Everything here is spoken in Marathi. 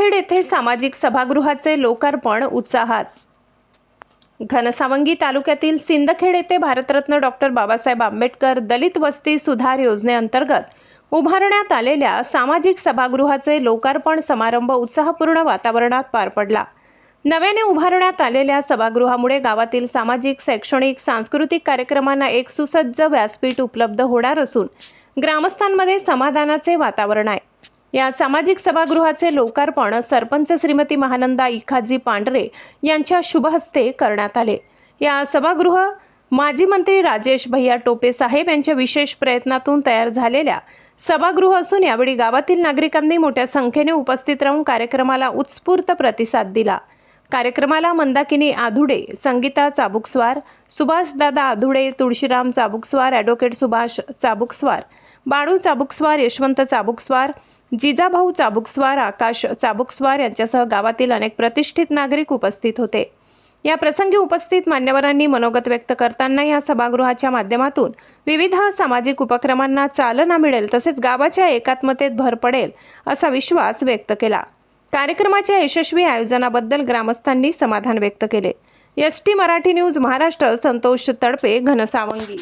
सिंदखेड येथे सामाजिक सभागृहाचे लोकार्पण उत्साहात। घनसावंगी तालुक्यातील सिंदखेड येथे भारतरत्न डॉक्टर बाबासाहेब आंबेडकर दलित वस्ती सुधार योजनेअंतर्गत उभारण्यात आलेल्या सामाजिक सभागृहाचे लोकार्पण समारंभ उत्साहपूर्ण वातावरणात पार पडला। नव्याने उभारण्यात आलेल्या सभागृहामुळे गावातील सामाजिक, शैक्षणिक, सांस्कृतिक कार्यक्रमांना एक सुसज्ज व्यासपीठ उपलब्ध होणार असून ग्रामस्थांमध्ये समाधानाचे वातावरण आहे। या सामाजिक सभागृहाचे लोकार्पण सरपंच श्रीमती महानंदा इखाजी पांढरे यांच्या शुभ हस्ते करण्यात आले। या सभागृह माजी मंत्री राजेश भैया टोपे साहेब यांच्या विशेष प्रयत्नातून तयार झालेल्या सभागृह असून यावेळी गावातील नागरिकांनी मोठ्या संख्येने उपस्थित राहून कार्यक्रमाला उत्स्फूर्त प्रतिसाद दिला। कार्यक्रमाला मंदाकिनी आधुडे, संगीता चाबुकस्वार, सुभाष दादा आधुडे, तुळशीराम चाबुकस्वार, ॲडव्होकेट सुभाष चाबुकस्वार, बाळू चाबुकस्वार, यशवंत चाबुकस्वार, जिजाभाऊ चाबुकस्वार, आकाश चाबुकस्वार यांच्यासह गावातील अनेक प्रतिष्ठित नागरिक उपस्थित होते। या प्रसंगी उपस्थित मान्यवरांनी मनोगत व्यक्त करताना या सभागृहाच्या माध्यमातून विविध सामाजिक उपक्रमांना चालना मिळेल तसेच गावाच्या एकात्मतेत भर पडेल असा विश्वास व्यक्त केला। कार्यक्रमाच्या यशस्वी आयोजनाबद्दल ग्रामस्थांनी समाधान व्यक्त केले। ST Marathi news Maharashtra, Santosh Tadpe, Ghansawangi.